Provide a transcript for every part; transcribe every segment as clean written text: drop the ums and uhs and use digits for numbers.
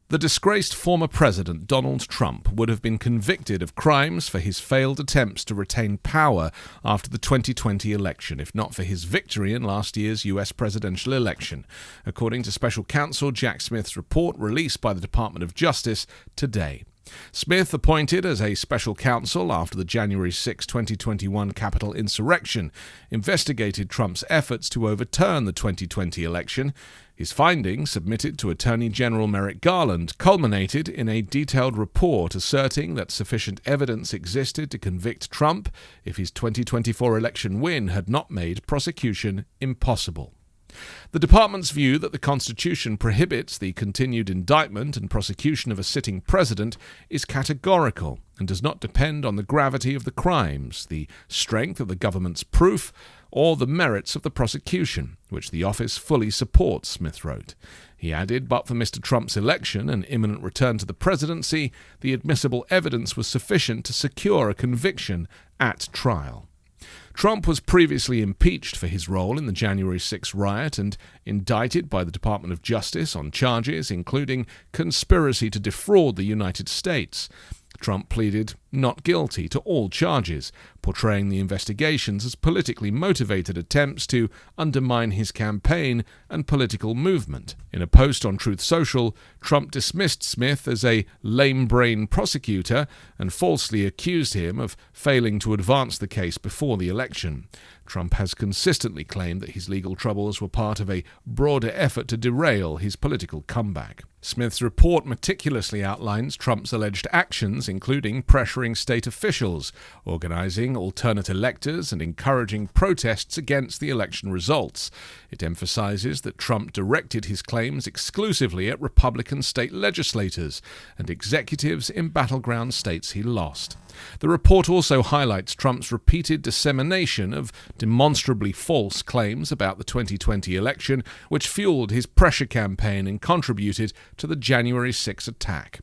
The disgraced former president Donald Trump would have been convicted of crimes for his failed attempts to retain power after the 2020 election, if not for his victory in last year's U.S. presidential election, according to Special Counsel Jack Smith's report released by the Department of Justice today. Smith, appointed as a special counsel after the January 6, 2021 Capitol insurrection, investigated Trump's efforts to overturn the 2020 election. His findings, submitted to Attorney General Merrick Garland, culminated in a detailed report asserting that sufficient evidence existed to convict Trump if his 2024 election win had not made prosecution impossible. The department's view that the Constitution prohibits the continued indictment and prosecution of a sitting president is categorical and does not depend on the gravity of the crimes, the strength of the government's proof, or the merits of the prosecution, which the office fully supports, Smith wrote. He added, but for Mr. Trump's election and imminent return to the presidency, the admissible evidence was sufficient to secure a conviction at trial. Trump was previously impeached for his role in the January 6 riot and indicted by the Department of Justice on charges including conspiracy to defraud the United States. Trump pleaded not guilty to all charges, portraying the investigations as politically motivated attempts to undermine his campaign and political movement. In a post on Truth Social, Trump dismissed Smith as a lame-brain prosecutor and falsely accused him of failing to advance the case before the election. Trump has consistently claimed that his legal troubles were part of a broader effort to derail his political comeback. Smith's report meticulously outlines Trump's alleged actions, including pressuring state officials, organizing alternate electors, and encouraging protests against the election results. It emphasizes that Trump directed his claims exclusively at Republican state legislators and executives in battleground states he lost. The report also highlights Trump's repeated dissemination of demonstrably false claims about the 2020 election, which fueled his pressure campaign and contributed to the January 6 attack.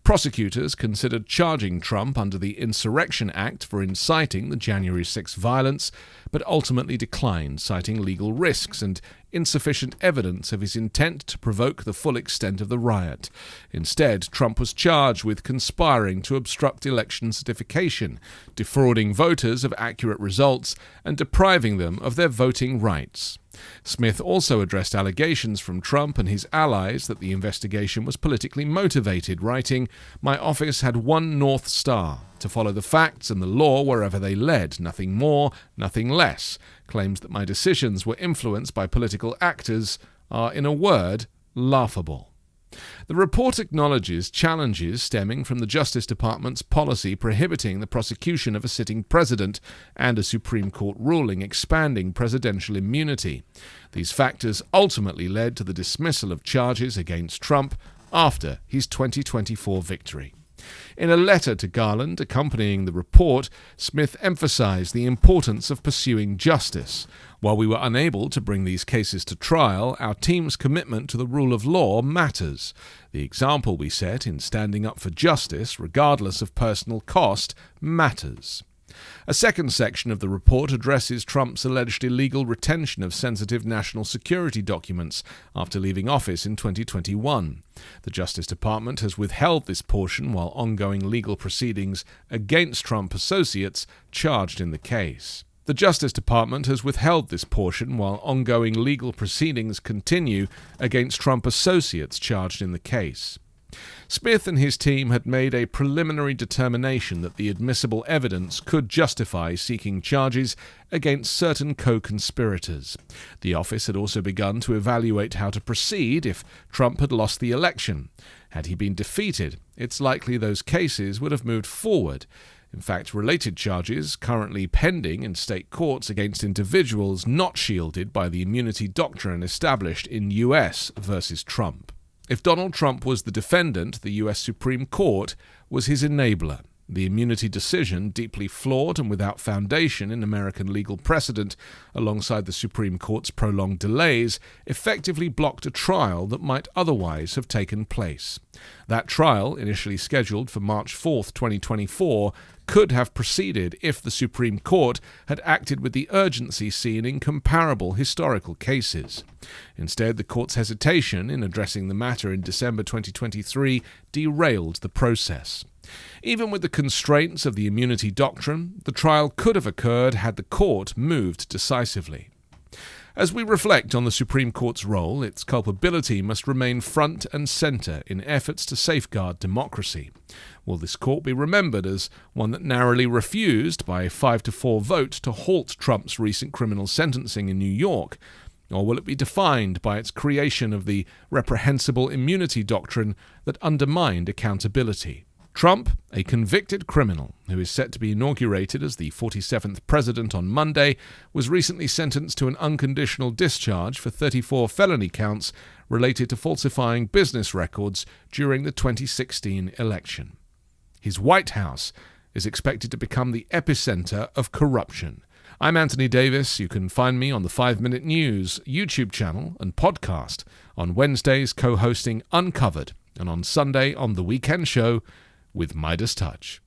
Prosecutors considered charging Trump under the Insurrection Act for inciting the January 6 violence, but ultimately declined, citing legal risks and insufficient evidence of his intent to provoke the full extent of the riot. Instead, Trump was charged with conspiring to obstruct election certification, defrauding voters of accurate results, and depriving them of their voting rights. Smith also addressed allegations from Trump and his allies that the investigation was politically motivated, writing, "My office had one North Star, to follow the facts and the law wherever they led, nothing more, nothing less. Claims that my decisions were influenced by political actors are, in a word, laughable." The report acknowledges challenges stemming from the Justice Department's policy prohibiting the prosecution of a sitting president and a Supreme Court ruling expanding presidential immunity. These factors ultimately led to the dismissal of charges against Trump after his 2024 victory. In a letter to Garland accompanying the report, Smith emphasized the importance of pursuing justice. While we were unable to bring these cases to trial, our team's commitment to the rule of law matters. The example we set in standing up for justice, regardless of personal cost, matters. A second section of the report addresses Trump's alleged illegal retention of sensitive national security documents after leaving office in 2021. The Justice Department has withheld this portion while ongoing legal proceedings against Trump associates charged in the case. The Justice Department has withheld this portion while ongoing legal proceedings continue against Trump associates charged in the case. Smith and his team had made a preliminary determination that the admissible evidence could justify seeking charges against certain co-conspirators. The office had also begun to evaluate how to proceed if Trump had lost the election. Had he been defeated, it's likely those cases would have moved forward. In fact, related charges currently pending in state courts against individuals not shielded by the immunity doctrine established in U.S. versus Trump. If Donald Trump was the defendant, the U.S. Supreme Court was his enabler. The immunity decision, deeply flawed and without foundation in American legal precedent, alongside the Supreme Court's prolonged delays, effectively blocked a trial that might otherwise have taken place. That trial, initially scheduled for March 4, 2024, could have proceeded if the Supreme Court had acted with the urgency seen in comparable historical cases. Instead, the court's hesitation in addressing the matter in December 2023 derailed the process. Even with the constraints of the immunity doctrine, the trial could have occurred had the court moved decisively. As we reflect on the Supreme Court's role, its culpability must remain front and centre in efforts to safeguard democracy. Will this court be remembered as one that narrowly refused by a 5-4 vote to halt Trump's recent criminal sentencing in New York? Or will it be defined by its creation of the reprehensible immunity doctrine that undermined accountability? Trump, a convicted criminal who is set to be inaugurated as the 47th president on Monday, was recently sentenced to an unconditional discharge for 34 felony counts related to falsifying business records during the 2016 election. His White House is expected to become the epicenter of corruption. I'm Anthony Davis. You can find me on the 5 Minute News YouTube channel and podcast, on Wednesdays co-hosting Uncovered, and on Sunday on The Weekend Show with Midas Touch.